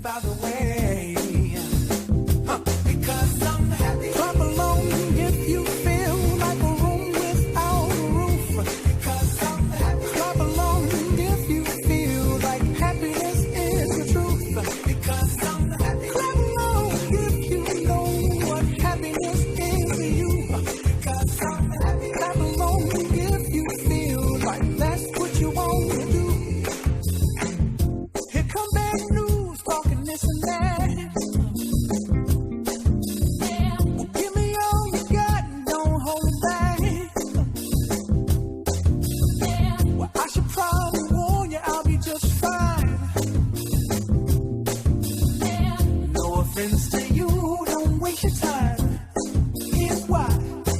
by the way. Because I'm happy. Clap along if you feel like a room without a roof. Because I'm happy. Clap along if you feel like happiness is the truth. Because I'm happy. Clap along if you know what happiness is to you. Because I'm happy. Clap along if you feel like that's what you want to do. Here come bad news, talking this and that. Well, give me all you got and don't hold it back. Well, I should probably warn you, I'll be just fine. No offense to you, don't waste your time. Here's why.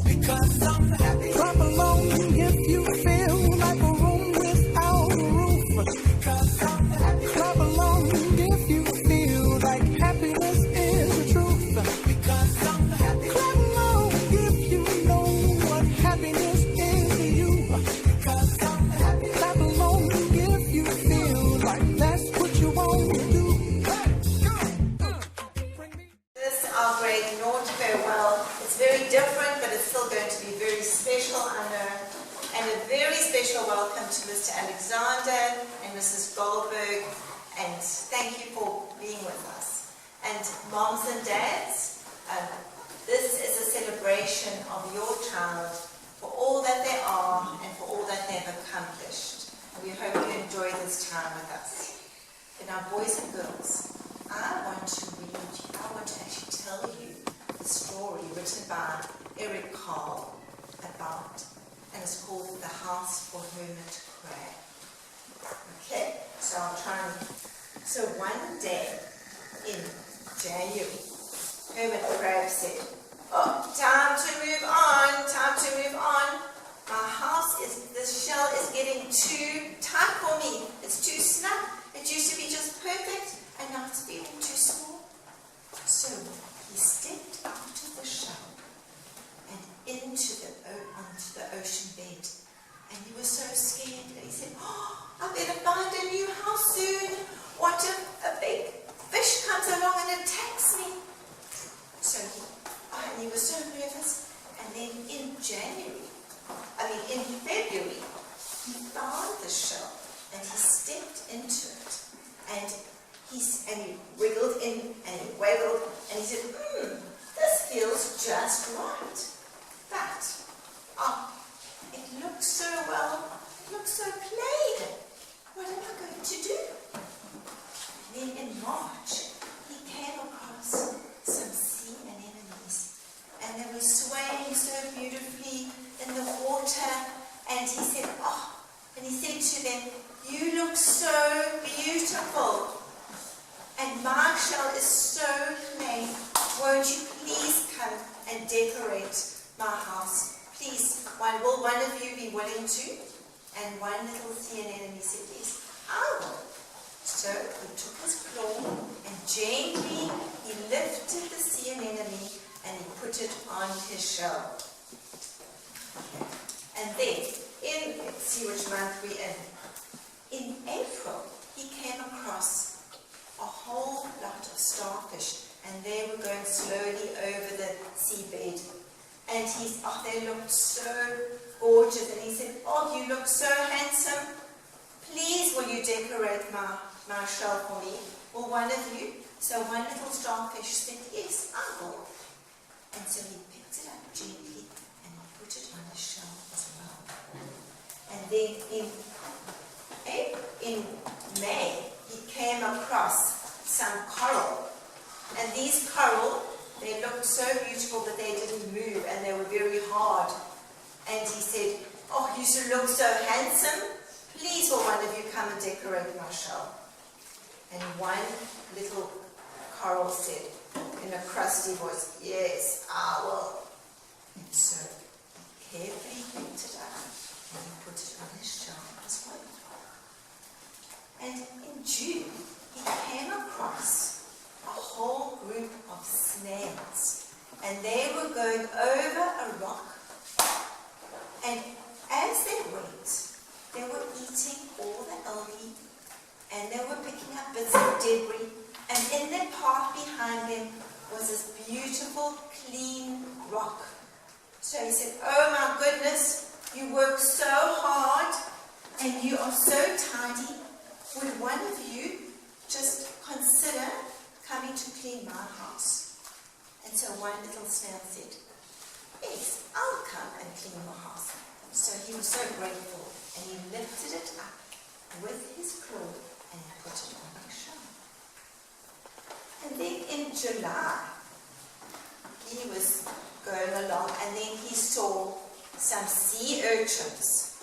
Because I'm happy. Clap along if you feel like a room without a roof. Because I'm happy. Clap along if you feel like happiness is the truth. Because I'm happy. Clap along if you know what happiness is to you. Because I'm happy. Clap along if you feel like that's what you want to do. This our grade naught farewell. It's very different, but it's still going to be very special, I know. And a very special welcome to Mr. Alexander and Mrs. Goldberg. And thank you for being with us. And moms and dads, this is a celebration of your child for all that they are and for all that they've accomplished. And we hope you enjoy this time with us. And now, boys and girls, I want to actually tell you the story written by Eric Carle about, and it's called The House for Hermit Crab. Okay, so I'll try and, so one day in January, Hermit Crab said, "Oh, time to move on, time to move on. My house this shell is getting too tight for me. It's too snug. It used to be just perfect, and now it's feeling too small." So he stepped out of the shell and onto the ocean bed. And he was so scared that he said, "Oh, I better find a new house soon. What if a big fish comes along and attacks me?" So he was so nervous. And then in February, he found the shell and he stepped into it. And he wiggled in and he wiggled and he said, "This feels just right. But, it looks so it looks so plain. What am I going to do?" Then in March, he came across some sea anemones, and they were swaying so beautifully in the water. And he said, and he said to them, "You look so beautiful. And my shell is so plain. Won't you please come and decorate my house? Please, will one of you be willing to?" And one little sea anemone said, "Yes, I will." So he took his claw and gently he lifted the sea anemone and he put it on his shell. And then, let's see which month we're in. In April, he came across a whole lot of starfish, and they were going slowly over the seabed. And they looked so gorgeous, and he said, "Oh, you look so handsome. Please, will you decorate my shell for me? Will one of you?" So one little starfish said, "Yes, I will." And so he picked it up gently, and he put it on his shell as well. And then in May, he came across some coral. And these coral, they looked so beautiful that they didn't move and they were very hard. And he said, "Oh, you look so handsome. Please will one of you come and decorate my shell?" And one little coral said in a crusty voice, "Yes, I will." And so he carefully picked it up and he put it on his shell as well. And in June, he came across a whole group of snails, and they were going over a rock, and as they went, they were eating all the algae, and they were picking up bits of debris, and in beautiful, clean rock. So he said, oh my goodness, you work so hard and you are so tidy. Would one of you just consider coming to clean my house? And so one little snail said, yes, I'll come and clean your house. So he was so grateful, and he lifted it up with his claw and put it on the shelf. And then in July, he was going along, and then he saw some sea urchins,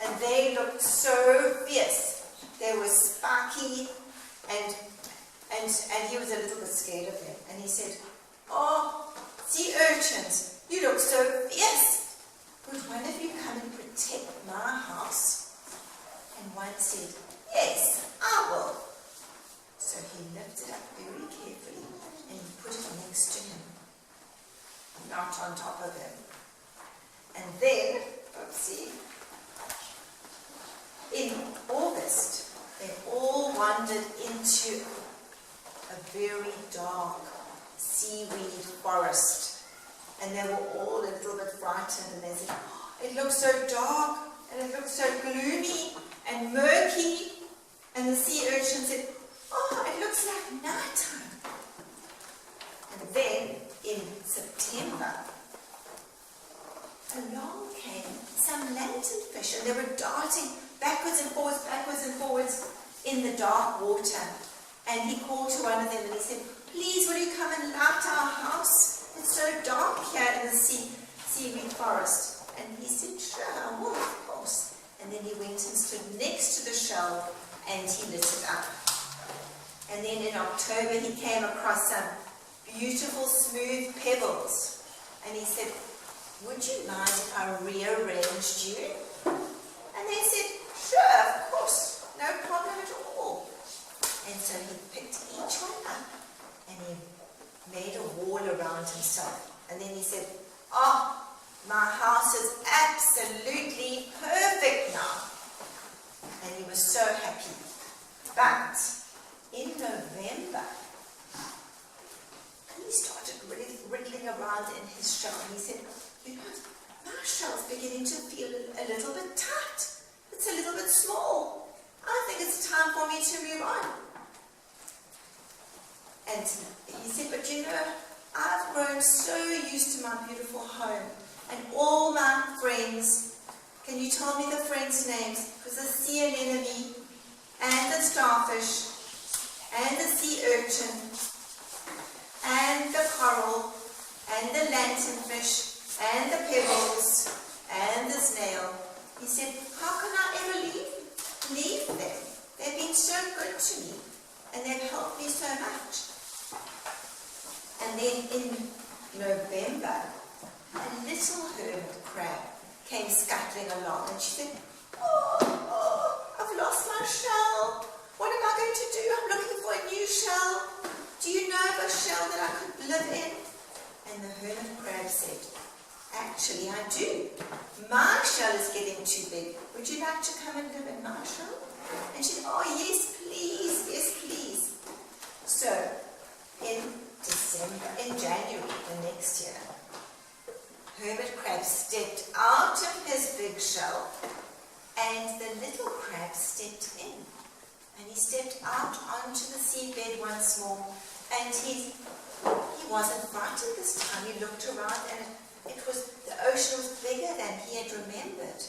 and they looked so fierce. They were spiky, and he was a little bit scared of them. And he said, oh, sea urchins, you look so fierce. Would one of you come and protect my house? And one said, yes, I will. So he lifted it up very carefully and he put it next to him, not on top of him. And then, oopsie, in August, they all wandered into a very dark seaweed forest. And they were all a little bit frightened, and they said, oh, it looks so dark, and it looks so gloomy and murky. And the sea urchin said, oh, it looks like nighttime. And then in September, along came some lanternfish, and they were darting backwards and forwards in the dark water. And he called to one of them and he said, please, will you come and light our house? It's so dark here in the seaweed forest. And he said, sure, I will, of course. And then he went and stood next to the shell and he lit it up. And then in October he came across some beautiful smooth pebbles. And he said, would you mind if I rearranged you? And they said, sure, of course, no problem at all. And so he picked each one up and he made a wall around himself. And then he said, oh, my house is absolutely perfect now. And he was so happy. But in November, he started wriggling around in his shell. And he said, you know, my shell's beginning to feel a little bit tight. It's a little bit small. I think it's time for me to move on. And he said, but you know, I've grown so used to my beautiful home. And all my friends, can you tell me the friends' names? Because the sea anemone, and the starfish, and the sea urchin, and the coral, and the lanternfish, and the pebbles, and the snail. He said, how can I ever leave them? They've been so good to me, and they've helped me so much. And then in November, a little hermit crab came scuttling along, and she said, oh, I've lost my shell. What am I going to do? I'm looking for a new shell. Do you know of a shell that I could live in? And the hermit crab said, actually, I do. My shell is getting too big. Would you like to come and live in my shell? And she said, oh, yes, please, yes, please. So, in January the next year, hermit crab stepped out of his big shell, and the little crab stepped in. And he stepped out onto the seabed once more, and he wasn't frightened this time. He looked around, and the ocean was bigger than he had remembered.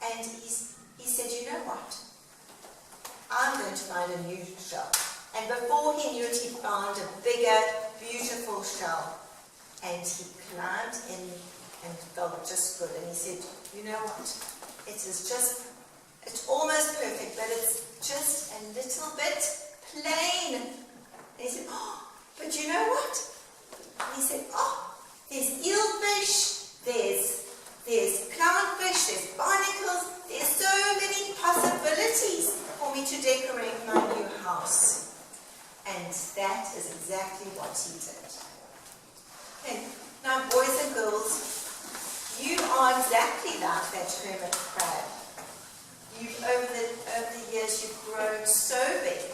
And he said, you know what? I'm going to find a new shell. And before he knew it, he found a bigger, beautiful shell. And he climbed in and felt just good. And he said, you know what? It's almost perfect, but it's just a little bit plain. And he said, oh, but you know what? And he said, oh, there's eelfish, there's clownfish, there's barnacles, there's so many possibilities for me to decorate my new house. And that is exactly what he did. Okay, now boys and girls, you are exactly like that hermit crab. Over the years, you've grown so big,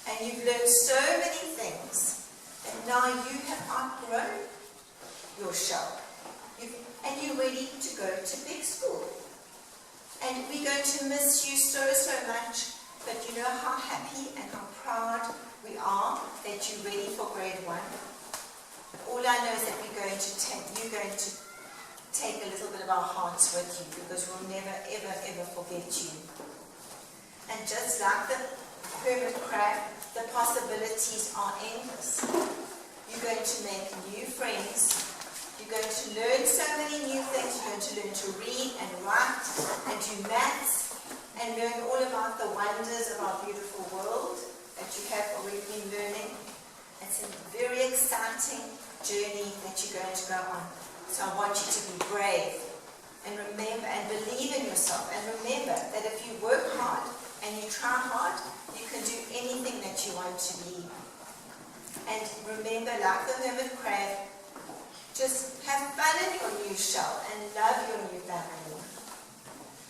and you've learned so many things. And now you have outgrown your shell. And you're ready to go to big school. And we're going to miss you so, so much, but you know how happy and how proud we are that you're ready for grade 1. All I know is that you're going to take a little bit of our hearts with you, because we'll never, ever, ever forget you. And just like the hermit crab, the possibilities are endless. You're going to make new friends. You're going to learn so many new things. You're going to learn to read and write and do maths and learn all about the wonders of our beautiful world that you have already been learning. It's a very exciting journey that you're going to go on. So I want you to be brave and remember and believe in yourself, and remember that if you work hard and you try hard, you can do anything that you want to be. And remember, like the hermit crab, just have fun in your new shell and love your new family.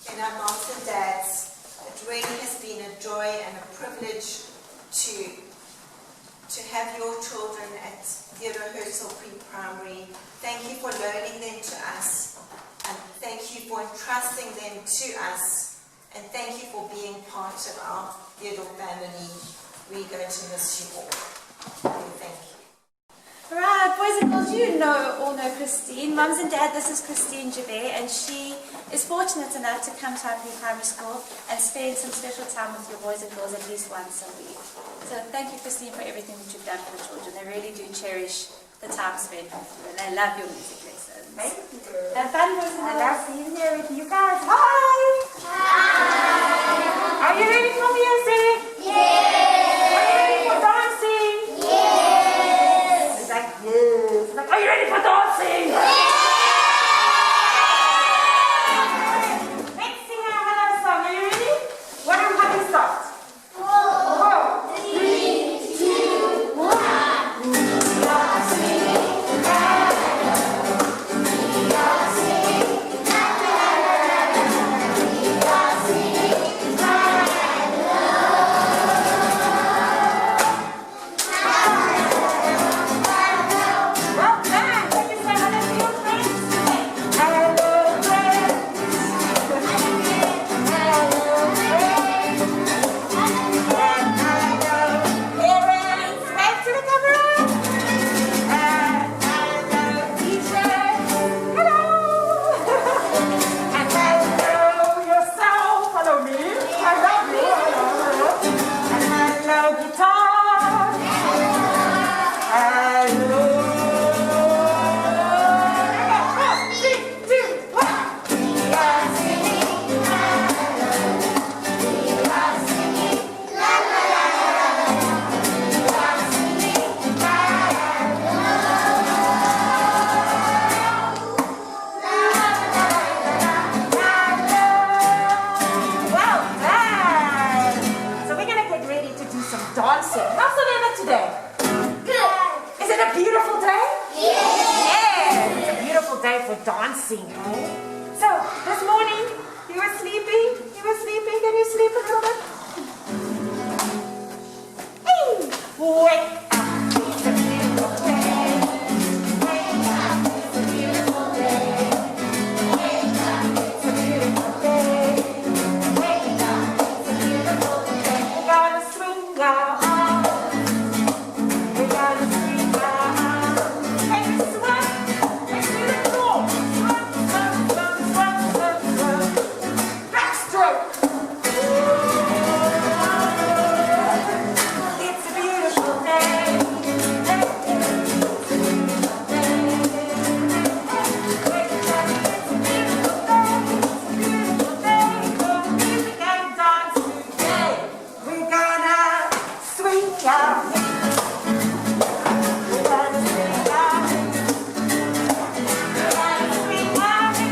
And our moms and dads, it really has been a joy and a privilege to have your children at Theodore Herzl Pre-Primary. Thank you for loaning them to us, and thank you for entrusting them to us, and thank you for being part of our Theodore family. We're going to miss you all. Thank you. Right, boys and girls, you all know Christine. Mums and Dad, this is Christine Javert, and she is fortunate enough to come to our pre-primary school and spend some special time with your boys and girls at least once a week. So thank you, Christine, for everything that you've done for the children. They really do cherish the time spent with you, and they love your music lessons. Thank you. Have fun, boys and I girls. love being here with you guys. Hi! Hi! Are you ready for music? Yes! Are you ready for dancing? Yes! It's like, yes. It's like, are you ready for dancing? Yes! Let's sing our hello song. Are you ready? What are we going to start? 4, 3, 2, 1. We are singing. Dancing. How's the weather today? Good. Is it a beautiful day? Yes. It's a beautiful day for dancing. So, this morning, you were sleeping? Can you sleep a little bit? Hey! Wake up. It's a beautiful day. Wake up. It's a beautiful day. Wake up. It's a beautiful day. Wake up. It's a beautiful day. We're gonna swing our arms. We're gonna swing our arms. Take a swim. Let's do the floor. Swim. Backstroke. It's a beautiful day. Wake up. It's a beautiful day. For music and dance today. We're gonna swing out. We're gonna swing out. We're gonna swing out. Hey,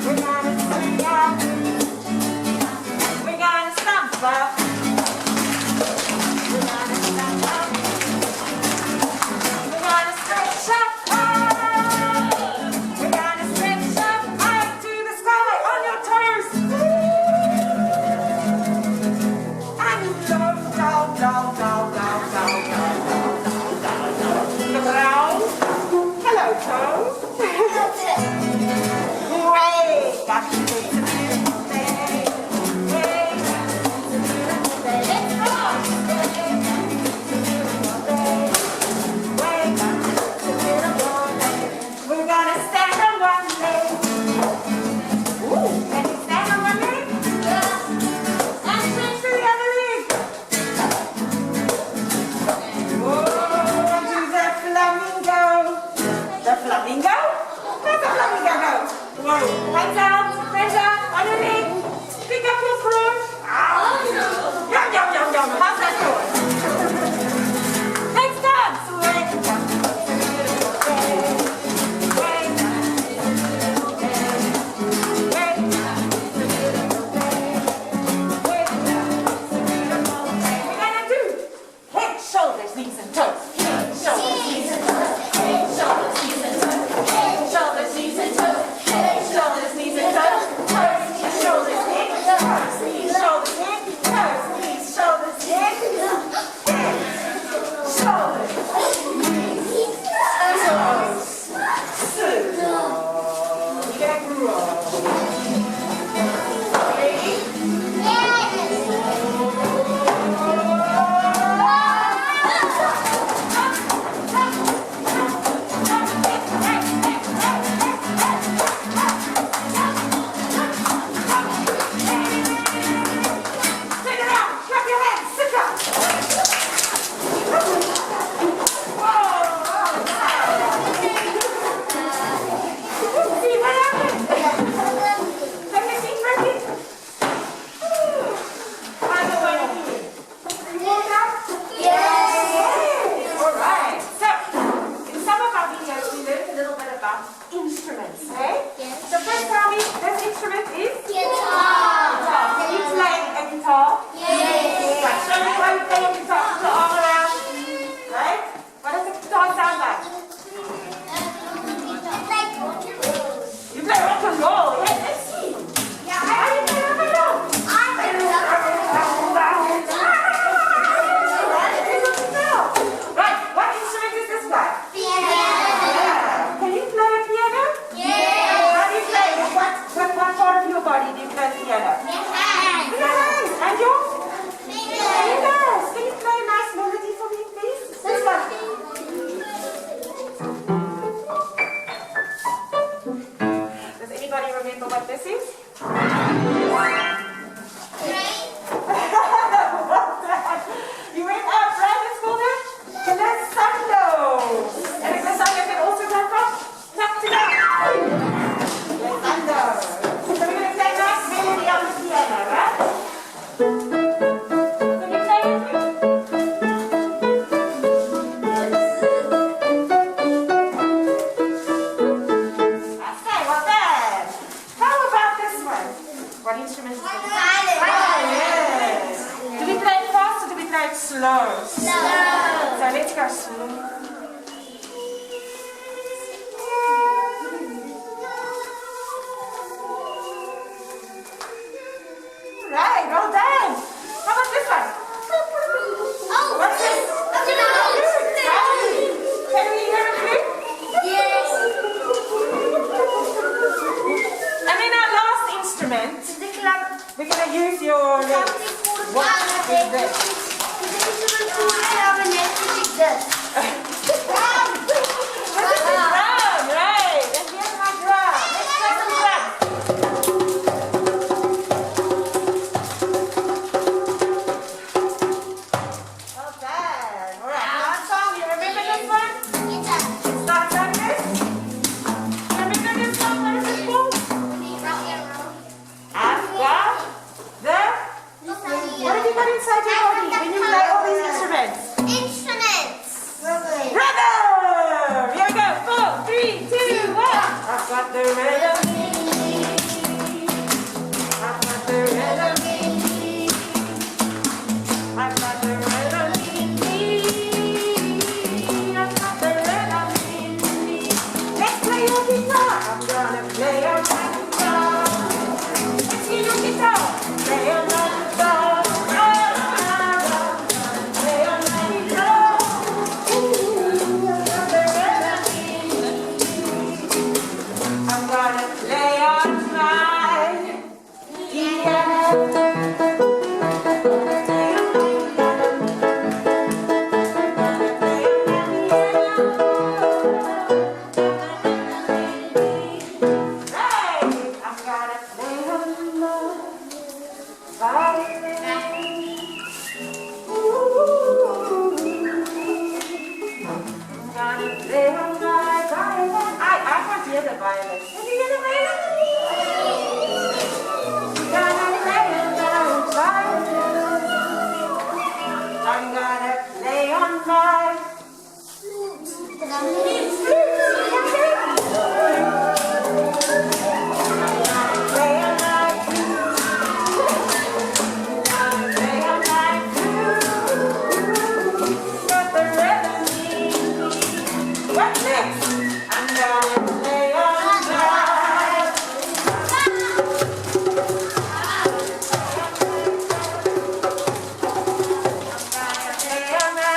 we're gonna swing out. We're gonna stomp up. We're gonna stomp up. We're gonna stretch up high. We're gonna stretch up high to the sky on your toes. And down, down, down, down. it slow? Slow. So let's go slow. Right, well done. How about this one? What's this? Can we hear it too? And then our last instrument, we're going to use your legs. What is this? This is drum, right? And here's my drum. Let's play some drums. Well done. All right, last song. You remember this one? Start like this. Remember this song? What is it called? I've got the... What have you got inside your body when you play all these instruments? Rhythm! Here we go. 4, 3, 2, 1. I've got the rhythm. I've got the rhythm. I've got the rhythm in me. I've got the rhythm in me. Let's play your guitar. I'm gonna play on my guitar. Let's hear your guitar. Play on my guitar. Play on my guitar. I'm gonna play on my piano. Right, I'm gonna play on my violin. I'm gonna play on my violin. I can't hear the violin. Can you hear the violin? I'm gonna play on my violin. I'm gonna play on my flute. I'm gonna play on my flute. I'm gonna play on my flute. Got the rhythm in me. What's next? I'm gonna play on my... I'm gonna play on my...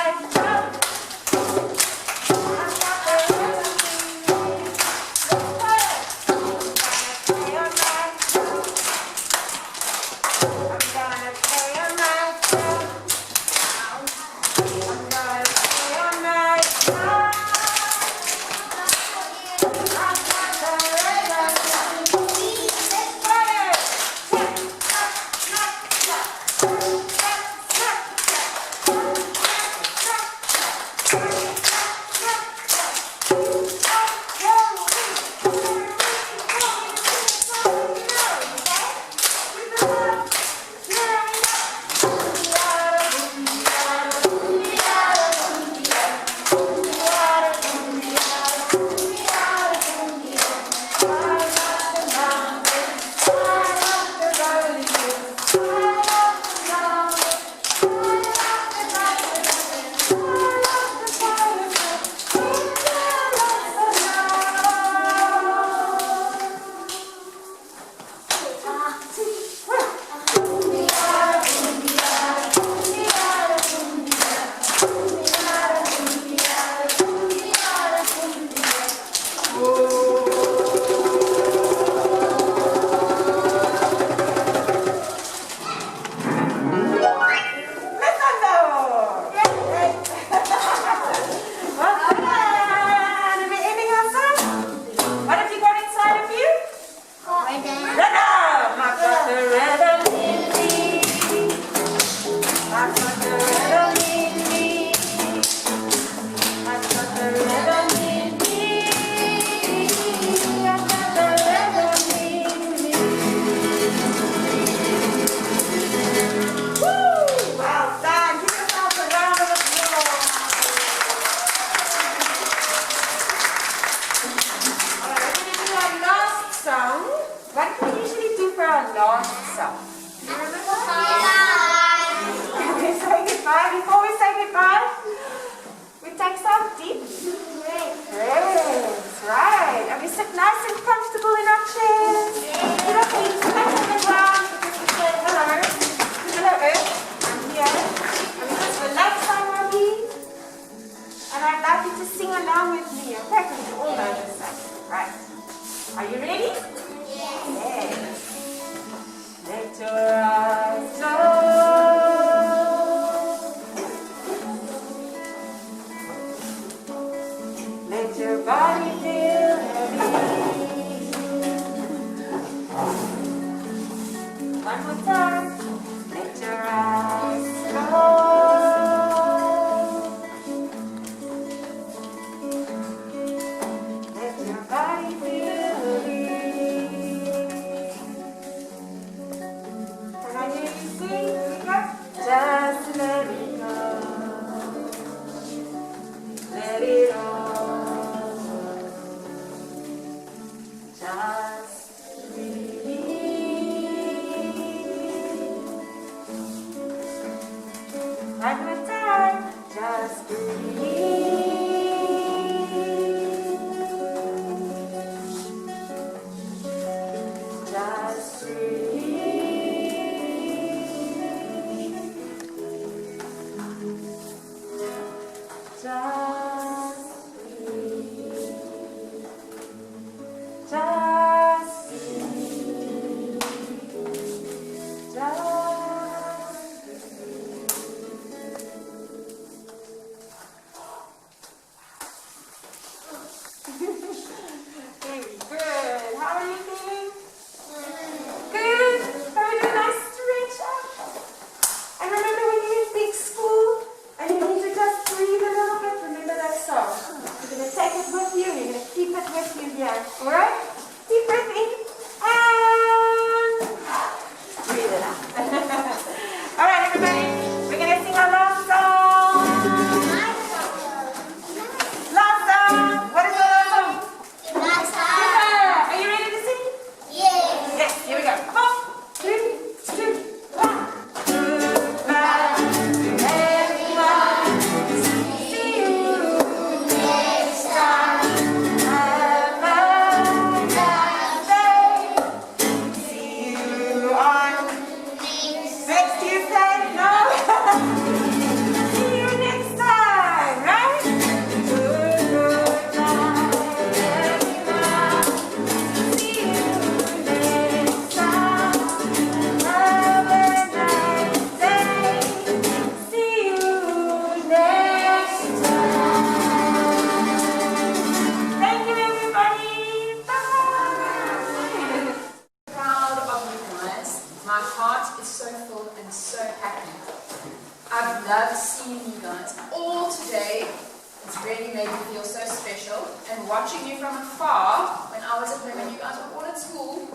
to sing along with me, okay? Because you all know this song, right? Are you ready? Yes. Let your eyes close. Let your body feel heavy. One more time. Let your eyes close. Let your body feel release. Can I hear you sing? Just let it go. Let it all go. Just release. One more time. Just release. Just release. Just breathe. Just breathe. Just very good. How are you feeling? Good. Have a nice stretch up. And remember when you're in big school and you need to just breathe a little bit, remember that song. You're going to take it with you and you're going to keep it with you here. Alright? Deep breath in and breathe it out. Alright, everybody. We're going to sing our last song. Last song. What is the last song? Yeah. Are you ready to sing? Yes, here we go. 4, 3, 2, 1. Goodbye to everyone. See you next time. Have a nice day. See you on next Tuesday. No. See you next time, right? Goodbye, everyone. See you next time. Have a nice day. See you next time. Thank you, everybody. Bye. Proud of you guys. My heart is so full and so happy. I've loved seeing you guys all today. It's really made me feel so special. And watching you from afar, when I was at home and you guys were all at school,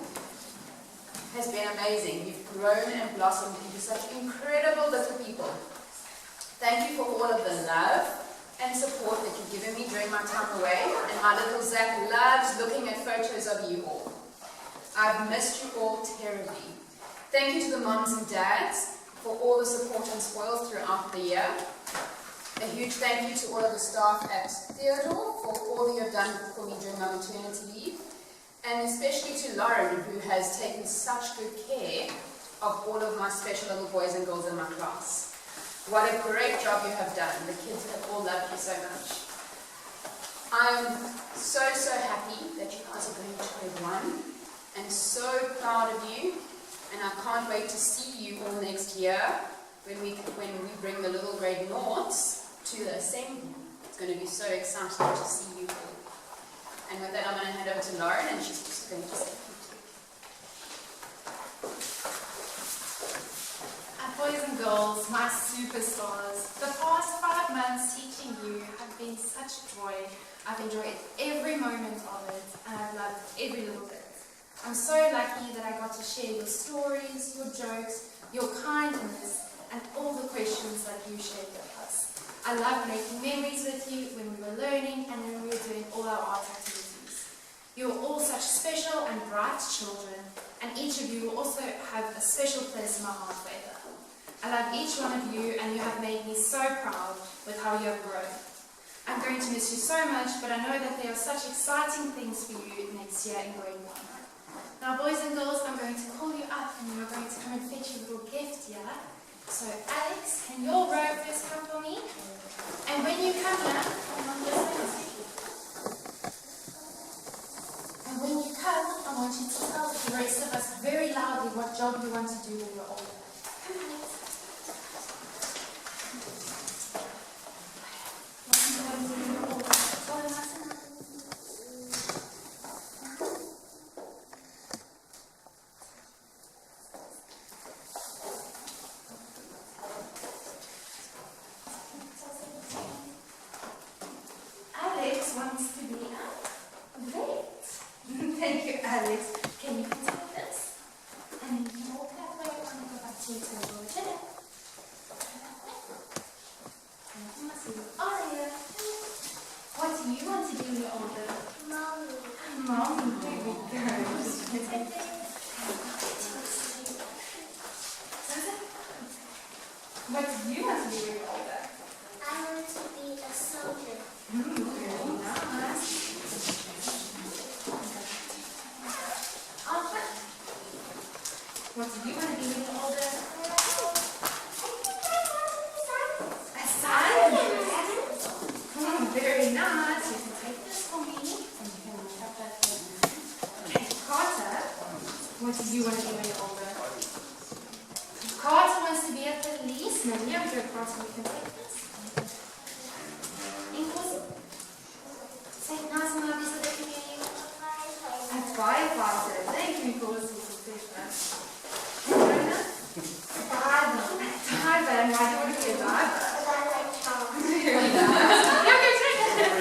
has been amazing. You've grown and blossomed into such incredible little people. Thank you for all of the love and support that you've given me during my time away. And my little Zach loves looking at photos of you all. I've missed you all terribly. Thank you to the moms and dads for all the support and spoils throughout the year. A huge thank you to all of the staff at Theodore for all you have done for me during my maternity leave. And especially to Lauren, who has taken such good care of all of my special little boys and girls in my class. What a great job you have done. The kids have all loved you so much. I'm so happy that you guys are going to grade 1 and so proud of you, and I can't wait to see you all next year when we bring the little grade noughts to the assembly. It's going to be so exciting to see you all. And with that, I'm going to hand over to Lauren, and she's just going to say thank you. Boys and girls, my superstars, the past 5 months teaching you have been such joy. I've enjoyed every moment of it, and I've loved every little bit. I'm so lucky that I got to share your stories, your jokes, your kindness, and all the questions that you shared with us. I love making memories with you when we were learning and when we were doing all our art activities. You are all such special and bright children, and each of you will also have a special place in my heart forever. I love each one of you, and you have made me so proud with how you have grown. I'm going to miss you so much, but I know that there are such exciting things for you next year in grade 1. Now, boys and girls, I'm going to call you up, and you're going to come and fetch your little gift here. So, Alex, can your row first come for me? And when you come here, come on this way. Alex. Can you take this? And then you can walk that way. I'm going to go back to your table over there. Aria, what do you want to do when you're older? Mommy. Mommy, there we go. Take this. What do you want to do when you're older? I want to be a soldier. Very nice. Alfred, what do you want to be when you're older? A scientist. Very nice. You can take this for me, and you can look up that there. Okay, Carter, what do you want to be when you're older? Carter wants to be a policeman. Yeah, we go, Carter. We can take this. Inkosi. Say it nice and loudly so they can hear you. A firefighter. Thank you, Inkosi. And Jonah? Diver. Diver. And why do you want to be a diver? Very nice. Yeah, go take it.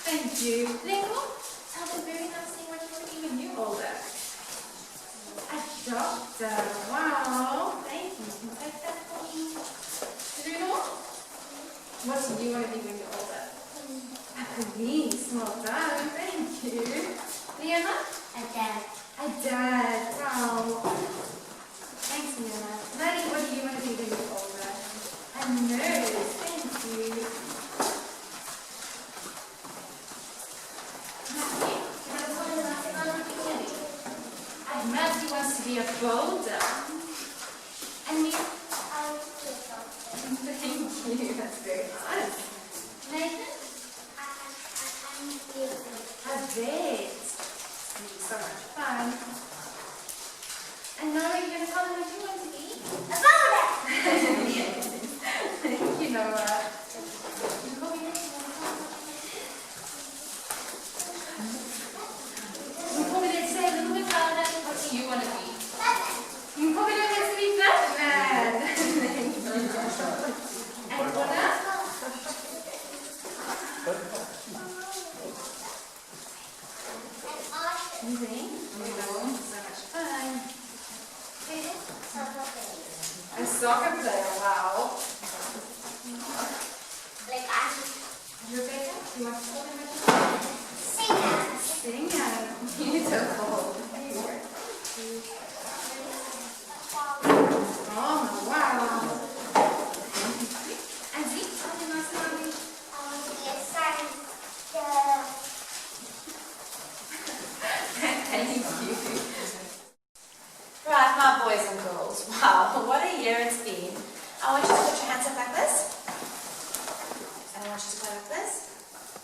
Thank you. Lingo, tell them very nice thing what you want to be when you're older. A doctor. Wow. Thank you. Can you take that for me? Bruno? What do you want to be when you're older? A police. Well done. Thank you. Leona? A dad. A dad. Wow. Thanks, Leona. Maddie, what do you want to be when you're older? A nurse. Thank you. Matthew, do you want to tell me nothing on what you're going to be? Matthew wants to be a boulder. And you? I want to be a doctor. Thank you. That's very nice. Nathan? I want to be a vet. A vet. It's going to be so much fun. And Noah, you're going to tell them what you want to be? A boulder! Thank you, Noah. You call me next one. You call me let's say a little bit louder. What do you want to be? You call me let's be Batman. Thank you. And what else? You think? Oh, so much fun. A soccer player, wow. Like Rebecca, do you want to tell them what you singer. Singer. Beautiful. Oh, wow. And Zeke, tell them nice and loudly. I want to be a science. Thank you. Right, my boys and girls. Wow, what a year it's been. I want you to put your hands up like this. And I want you to go like this.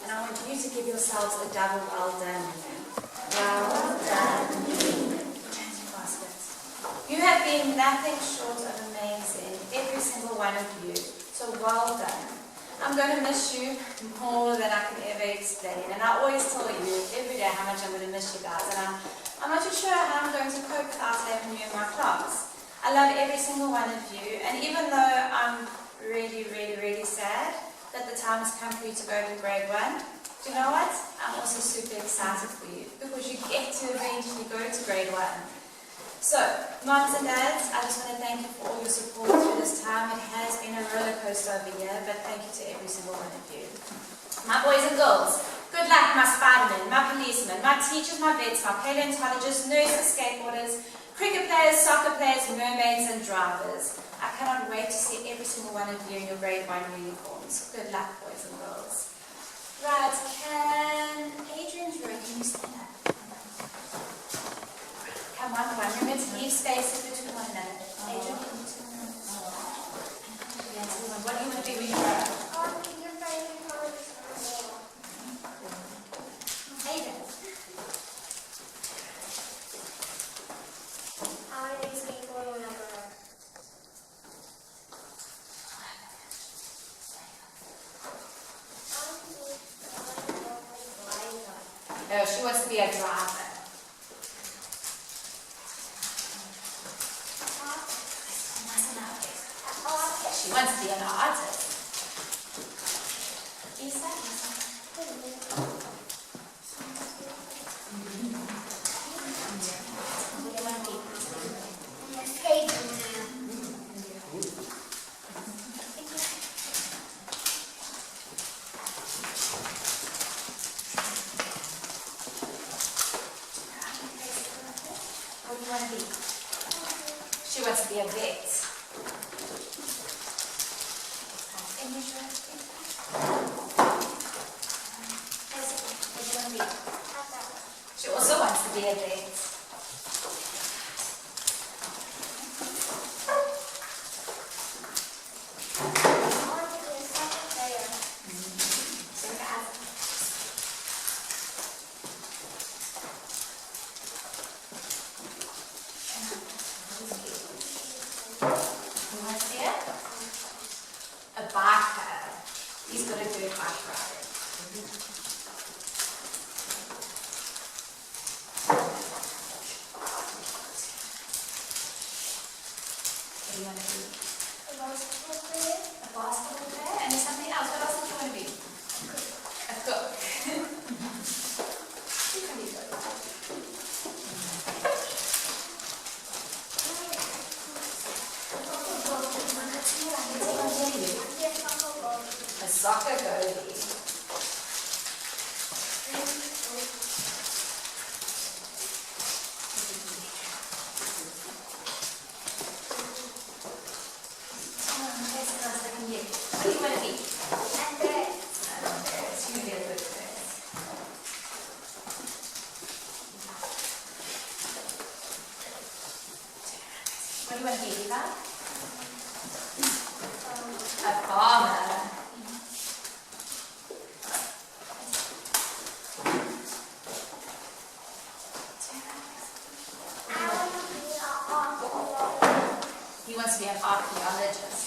And I want you to give yourselves a double well done. Well done. Change your baskets. You have been nothing short of amazing, every single one of you. So well done. I'm going to miss you more than I can ever explain. And I always tell you every day how much I'm going to miss you guys. And I'm not too sure how I'm going to cope without having you in my class. I love every single one of you. And even though I'm really, really, really sad that the time has come for you to go to grade 1, do you know what? I'm also super excited for you because you get to eventually go to grade 1. So, moms and dads, I just want to thank you for all your support through this time. It has been a roller coaster of a year, but thank you to every single one of you. My boys and girls, good luck, my Spider-Men, my policemen, my teachers, my vets, my paleontologists, nurses, skateboarders, cricket players, soccer players, mermaids and drivers. I cannot wait to see every single one of you in your grade 1 uniforms. Good luck, boys and girls. Right, can Adrian's room, can you stand up? Come on, remember to leave space in between one another. Adrian, can you turn around? What do you want to be when you grow up? I want to be your favorite college school. Adrian. I want to be skateboarding when I grow up. No, she wants to be a driver. She wants to be an artist. Isa? Can you show us, please? Which one do you? She also wants to be a vet. Who wants to be it? A biker. He's got a good bike ride. What do you want to be? A basketball player. A basketball player? And there's something else. What else did you want to be? A cook. You can be good. A soccer goalie. What do you want to be? Andres. You be a good nurse. What do you want to be, Eva? A farmer. He wants to be an archaeologist.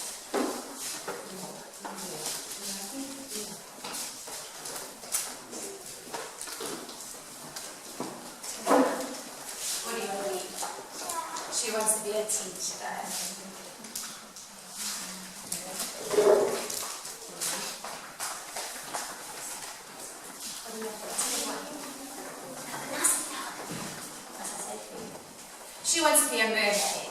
What do you want to be? She wants to be a teacher. What do you want to be? She wants to be a mermaid.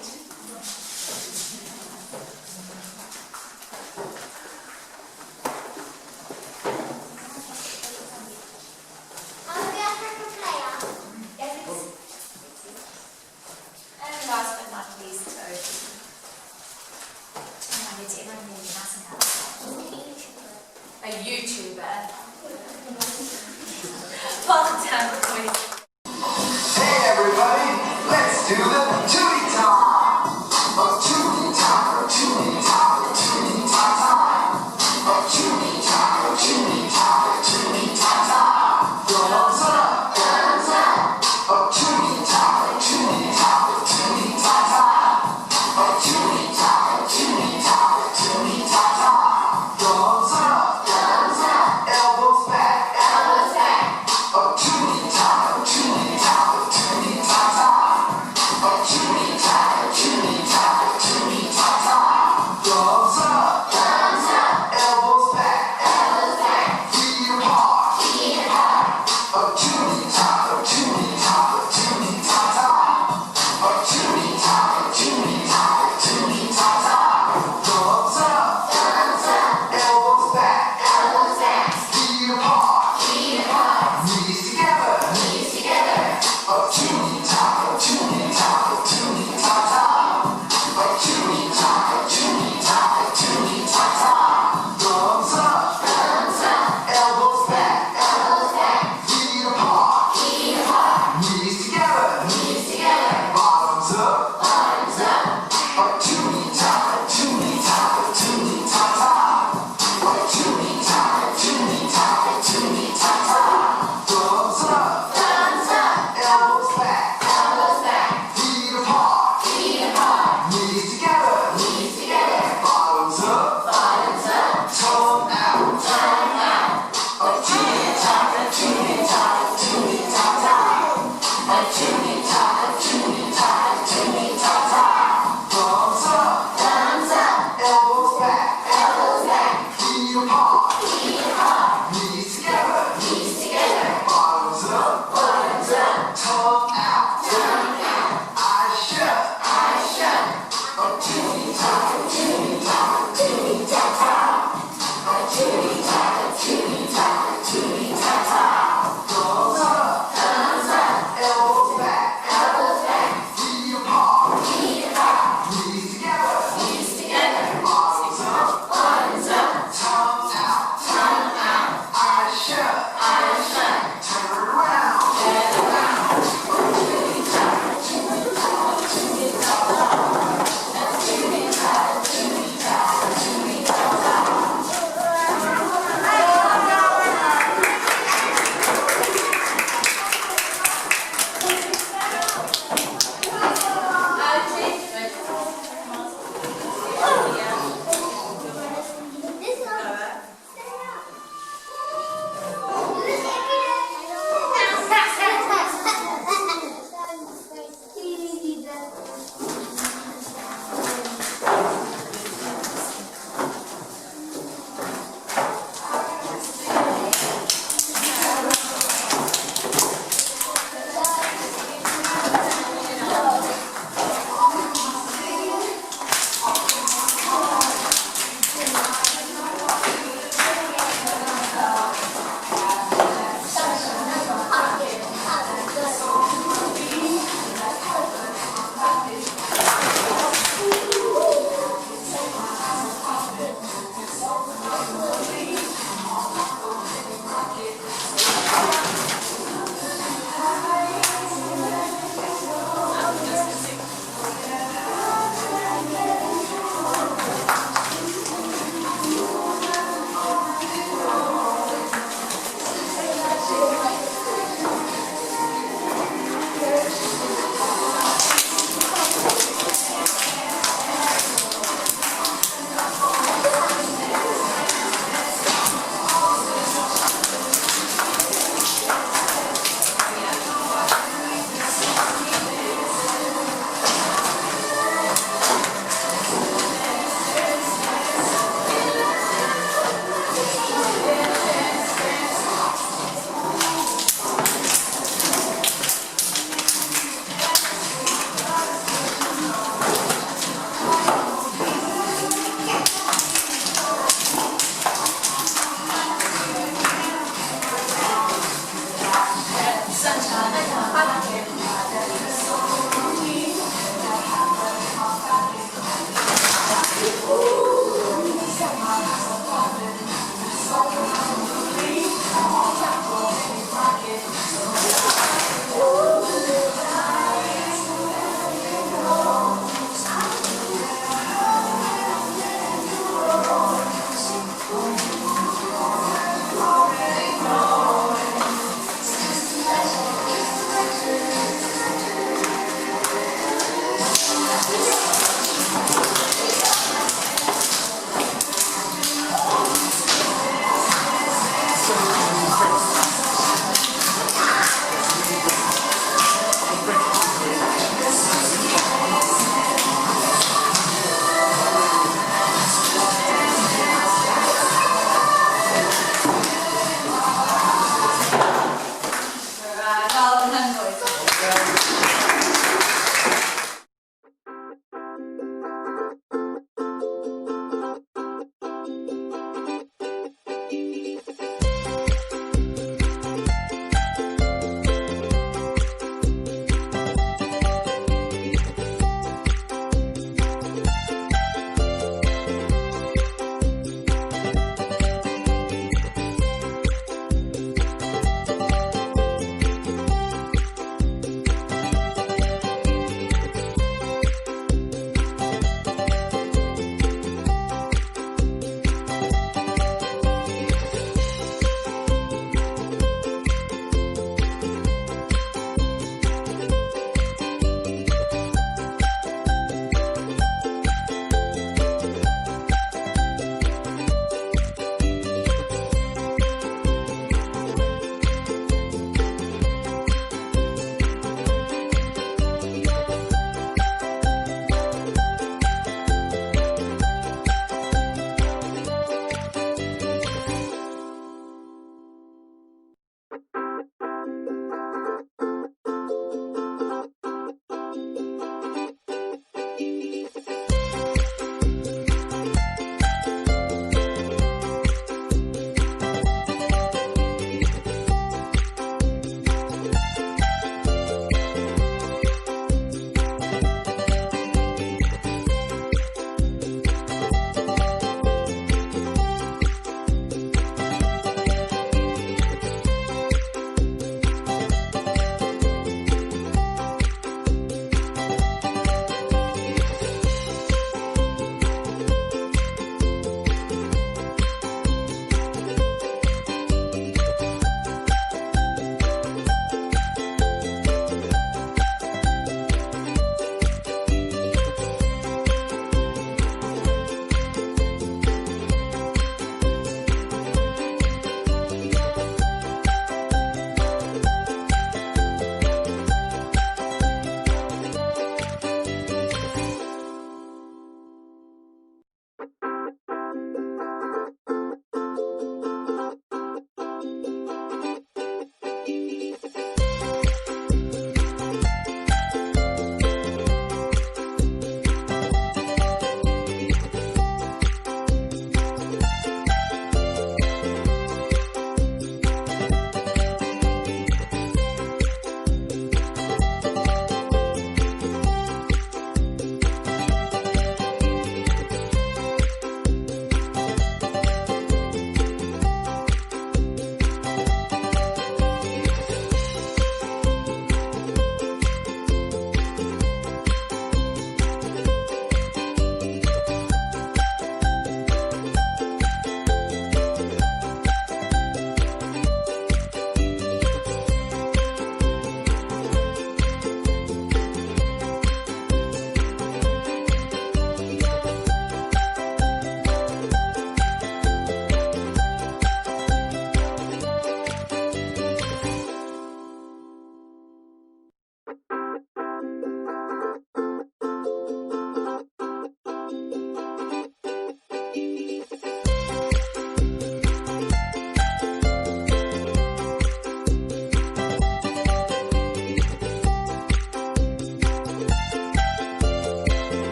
And last but not least, Toby. A YouTuber. Well done, boys.